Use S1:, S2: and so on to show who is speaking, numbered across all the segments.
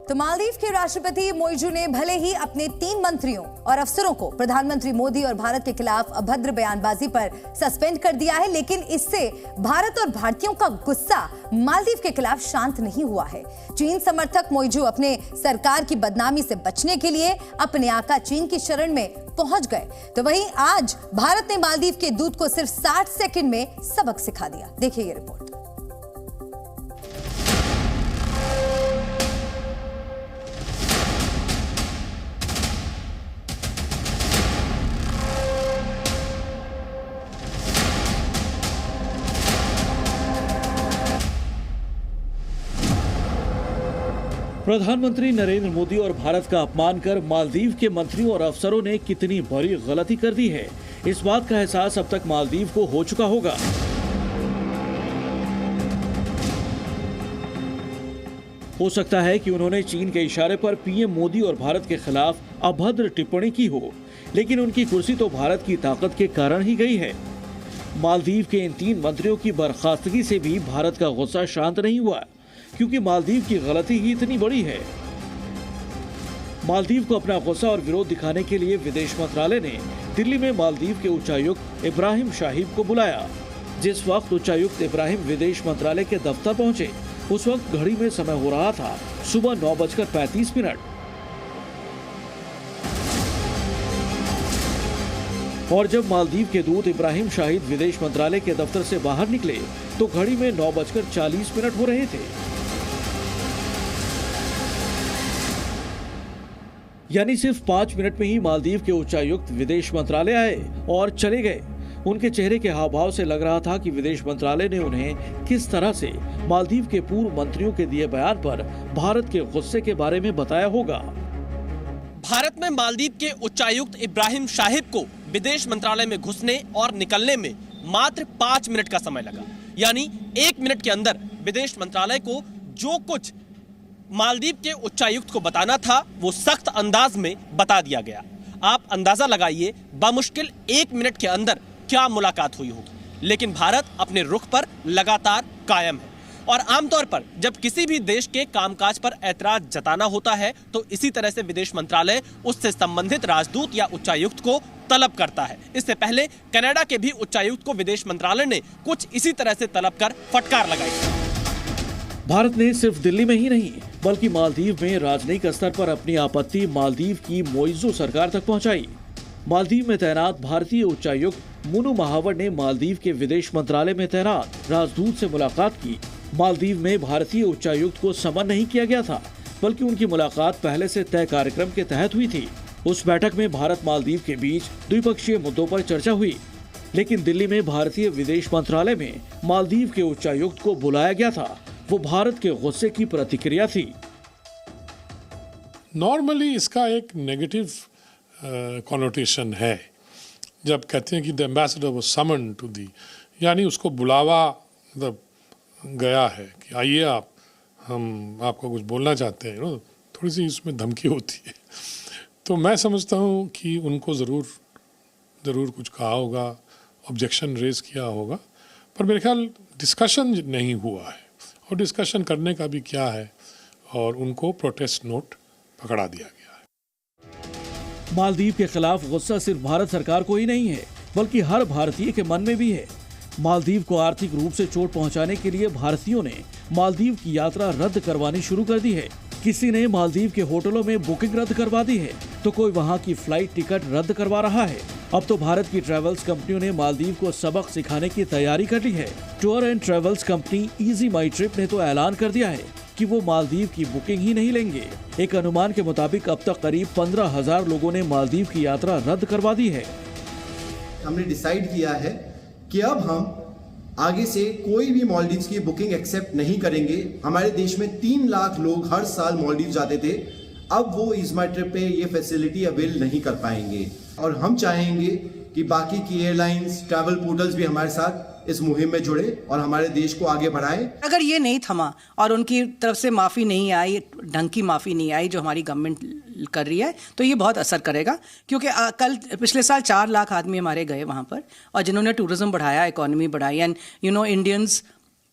S1: तो मालदीव के राष्ट्रपति मोइजू ने भले ही अपने 3 मंत्रियों और अफसरों को प्रधानमंत्री मोदी और भारत के खिलाफ अभद्र बयानबाजी पर सस्पेंड कर दिया है, लेकिन इससे भारत और भारतीयों का गुस्सा मालदीव के खिलाफ शांत नहीं हुआ है। चीन समर्थक मोइजू अपने सरकार की बदनामी से बचने के लिए अपने आका चीन की शरण में पहुंच गए। तो वहीं आज भारत ने मालदीव के दूत को सिर्फ 60 सेकंड में सबक सिखा दिया। देखिए ये रिपोर्ट।
S2: प्रधानमंत्री नरेंद्र मोदी और भारत का अपमान कर मालदीव के मंत्रियों और अफसरों ने कितनी बड़ी गलती कर दी है, इस बात का एहसास अब तक मालदीव को हो चुका होगा। हो सकता है कि उन्होंने चीन के इशारे पर पीएम मोदी और भारत के खिलाफ अभद्र टिप्पणी की हो, लेकिन उनकी कुर्सी तो भारत की ताकत के कारण ही गई है। मालदीव के इन 3 मंत्रियों की बर्खास्तगी से भी भारत का गुस्सा शांत नहीं हुआ, क्योंकि मालदीव की गलती ही इतनी बड़ी है। मालदीव को अपना गुस्सा और विरोध दिखाने के लिए विदेश मंत्रालय ने दिल्ली में मालदीव के उच्चायुक्त इब्राहिम शाहिब को बुलाया। जिस वक्त उच्चायुक्त इब्राहिम विदेश मंत्रालय के दफ्तर पहुंचे, उस वक्त घड़ी में समय हो रहा था सुबह 9:35। और जब मालदीव के दूत इब्राहिम शाहिद विदेश मंत्रालय के दफ्तर से बाहर निकले तो घड़ी में 9:40 हो रहे थे। यानी सिर्फ 5 मिनट में ही मालदीव के उच्चायुक्त विदेश मंत्रालय आए और चले गए। उनके चेहरे के हाव भाव से लग रहा था कि विदेश मंत्रालय ने उन्हें किस तरह से मालदीव के पूर्व मंत्रियों के दिए बयान पर भारत के गुस्से के बारे में बताया होगा।
S3: भारत में मालदीव के उच्चायुक्त इब्राहिम शाहिब को विदेश मंत्रालय में घुसने और निकलने में मात्र 5 मिनट का समय लगा। यानी 1 मिनट के अंदर विदेश मंत्रालय को जो कुछ मालदीव के उच्चायुक्त को बताना था वो सख्त अंदाज में बता दिया गया। आप अंदाजा लगाइए बामुश्किल 1 मिनट के अंदर क्या मुलाकात हुई होगी। लेकिन भारत अपने रुख पर लगातार कायम है और आमतौर पर जब किसी भी देश के कामकाज पर ऐतराज जताना होता है तो इसी तरह से विदेश मंत्रालय उससे संबंधित राजदूत या उच्चायुक्त को तलब करता है। इससे पहले कनाडा के भी उच्चायुक्त को विदेश मंत्रालय ने कुछ इसी तरह से तलब कर फटकार लगाई।
S2: भारत ने सिर्फ दिल्ली में ही नहीं बल्कि मालदीव में राजनयिक स्तर पर अपनी आपत्ति मालदीव की मोइजू सरकार तक पहुंचाई। मालदीव में तैनात भारतीय उच्चायुक्त मुनु महावर ने मालदीव के विदेश मंत्रालय में तैनात राजदूत से मुलाकात की। मालदीव में भारतीय उच्चायुक्त को समन नहीं किया गया था, बल्कि उनकी मुलाकात पहले से तय कार्यक्रम के तहत हुई थी। उस बैठक में भारत मालदीव के बीच द्विपक्षीय मुद्दों पर चर्चा हुई, लेकिन दिल्ली में भारतीय विदेश मंत्रालय में मालदीव के उच्चायुक्त को बुलाया गया था। वो भारत के गुस्से की प्रतिक्रिया थी।
S4: नॉर्मली इसका एक नेगेटिव कॉनोटेशन है जब कहते हैं कि the ambassador was summoned to the, यानी उसको बुलावा मतलब गया है कि आइए आप, हम आपको कुछ बोलना चाहते हैं। थोड़ी सी इसमें धमकी होती है। तो मैं समझता हूँ कि उनको ज़रूर कुछ कहा होगा, ऑब्जेक्शन रेज किया होगा, पर मेरे ख्याल डिस्कशन नहीं हुआ है। और डिस्कशन करने का भी क्या है, और उनको प्रोटेस्ट नोट पकड़ा दिया गया है।
S2: मालदीव के खिलाफ गुस्सा सिर्फ भारत सरकार को ही नहीं है, बल्कि हर भारतीय के मन में भी है। मालदीव को आर्थिक रूप से चोट पहुंचाने के लिए भारतीयों ने मालदीव की यात्रा रद्द करवानी शुरू कर दी है। किसी ने मालदीव के होटलों में बुकिंग रद्द करवा दी है, तो कोई वहां की फ्लाइट टिकट रद्द करवा रहा है। अब तो भारत की ट्रेवल्स कंपनियों ने मालदीव को सबक सिखाने की तैयारी कर ली है। Tour and travels company easy my trip ने तो ऐलान कर दिया है कि वो मालदीव की बुकिंग ही नहीं लेंगे। एक अनुमान के मुताबिक अब तक करीब 15,000 लोगों ने मालदीव की यात्रा रद्द करवा दी है।
S5: हमने डिसाइड किया है कि अब हम आगे से कोई भी मालदीव्स की बुकिंग एक्सेप्ट नहीं करेंगे। हमारे देश में 3 लाख लोग हर साल मालदीव जाते थे, अब वो इज़ माई ट्रिप पे ये फैसिलिटी अवेल नहीं कर पाएंगे। और हम चाहेंगे कि बाकी की एयरलाइंस, ट्रैवल पोर्टल्स भी हमारे साथ इस मुहिम में जुड़े और हमारे देश को आगे बढ़ाएं।
S6: अगर ये नहीं थमा और उनकी तरफ से माफ़ी नहीं आई, ढंग की माफ़ी नहीं आई जो हमारी गवर्नमेंट कर रही है, तो ये बहुत असर करेगा। क्योंकि पिछले साल 4 लाख आदमी हमारे गए वहाँ पर, और जिन्होंने टूरिज्म बढ़ाया, इकोनॉमी बढ़ाई। एंड इंडियंस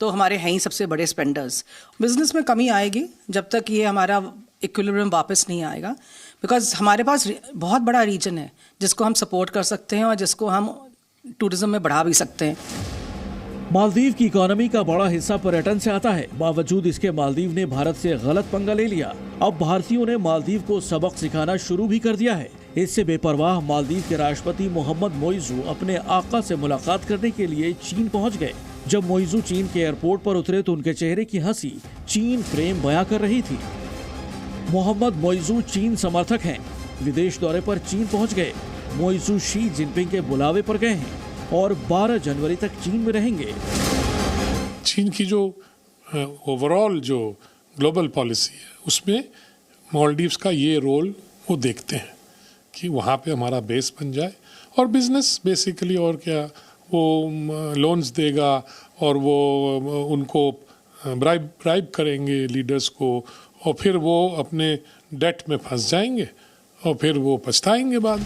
S6: तो हमारे हैं ही सबसे बड़े स्पेंडर्स। बिजनेस में कमी आएगी जब तक ये हमारा इक्विलिब्रियम वापस नहीं आएगा, बिकॉज हमारे पास बहुत बड़ा रीजन है जिसको हम सपोर्ट कर सकते हैं और जिसको हम टूरिज्म में बढ़ा भी सकते हैं।
S2: मालदीव की इकोनॉमी का बड़ा हिस्सा पर्यटन से आता है। बावजूद इसके मालदीव ने भारत से गलत पंगा ले लिया। अब भारतीयों ने मालदीव को सबक सिखाना शुरू भी कर दिया है। इससे बेपरवाह मालदीव के राष्ट्रपति मोहम्मद मोइजू अपने आका से मुलाकात करने के लिए चीन पहुंच गए। जब मोइजू चीन के एयरपोर्ट पर उतरे तो उनके चेहरे की हंसी चीन प्रेम बयां कर रही थी। मोहम्मद मोइजू चीन समर्थक हैं। विदेश दौरे पर चीन पहुंच गए। मोइजू शी जिनपिंग के बुलावे पर गए हैं और 12 जनवरी तक चीन में रहेंगे।
S4: चीन की जो ओवरऑल जो ग्लोबल पॉलिसी है उसमें मालदीव्स का ये रोल वो देखते हैं कि वहाँ पे हमारा बेस बन जाए और बिजनेस बेसिकली, और क्या वो लोन्स देगा और वो उनको ब्राइब करेंगे लीडर्स को, और फिर वो अपने डेट में फंस जाएंगे और फिर वो पछताएंगे बाद।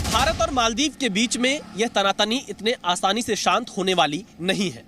S3: भारत और मालदीव के बीच में यह तनातनी इतने आसानी से शांत होने वाली नहीं है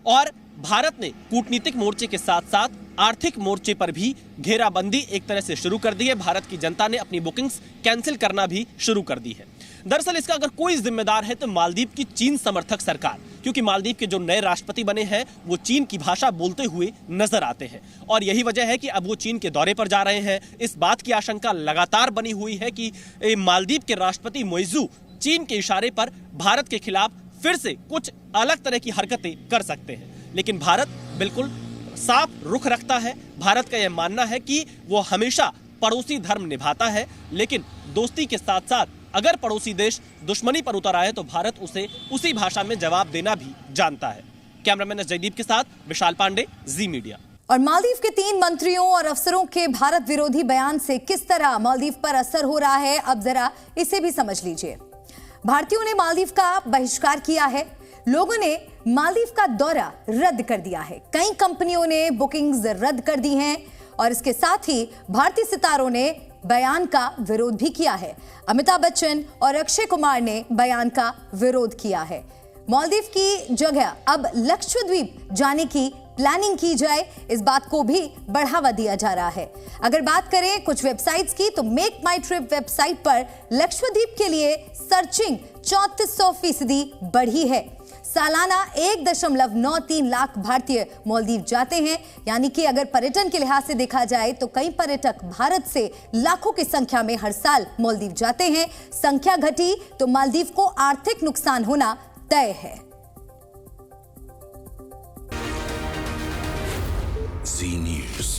S3: और भारत ने कूटनीतिक मोर्चे के साथ साथ आर्थिक मोर्चे पर भी घेराबंदी एक तरह से शुरू कर दी है। भारत की जनता ने अपनी बुकिंग्स कैंसिल करना भी शुरू कर दी है। दरअसल इसका अगर कोई जिम्मेदार है तो मालदीव की चीन समर्थक सरकार, क्योंकि मालदीव के जो नए राष्ट्रपति बने हैं वो चीन की भाषा बोलते हुए नजर आते हैं और यही वजह है कि अब वो चीन के दौरे पर जा रहे हैं। इस बात की आशंका लगातार बनी हुई है कि मालदीव के राष्ट्रपति मोइजू चीन के इशारे पर भारत के खिलाफ फिर से कुछ अलग तरह की हरकतें कर सकते हैं, लेकिन भारत बिल्कुल साफ रुख रखता है। भारत का यह मानना है कि वो हमेशा पड़ोसी धर्म निभाता है, लेकिन दोस्ती के साथ साथ अगर पड़ोसी देश दुश्मनी पर उतर आए तो भारत उसे उसी भाषा में जवाब देना भी जानता है। कैमरामैन जयदीप के साथ विशाल पांडे, जी मीडिया।
S1: और मालदीव के 3 मंत्रियों और अफसरों के भारत विरोधी बयान से किस तरह मालदीव पर असर हो रहा है, अब जरा इसे भी समझ लीजिए। भारतीयों ने मालदीव का बहिष्कार किया है। लोगों ने मालदीव का दौरा रद्द कर दिया है। कई कंपनियों ने बुकिंग्स रद्द कर दी हैं और इसके साथ ही भारतीय सितारों ने बयान का विरोध भी किया है। अमिताभ बच्चन और अक्षय कुमार ने बयान का विरोध किया है। मालदीव की जगह अब लक्षद्वीप जाने की प्लानिंग की जाए, इस बात को भी बढ़ावा दिया जा रहा है। अगर बात करें कुछ वेबसाइट्स की तो मेक माई ट्रिप वेबसाइट पर लक्षद्वीप के लिए सर्चिंग 3400% बढ़ी है। सालाना 1.93 लाख भारतीय मालदीव जाते हैं, यानी कि अगर पर्यटन के लिहाज से देखा जाए तो कई पर्यटक भारत से लाखों की संख्या में हर साल मालदीव जाते हैं। संख्या घटी तो मालदीव को आर्थिक नुकसान होना तय है।
S7: Z News।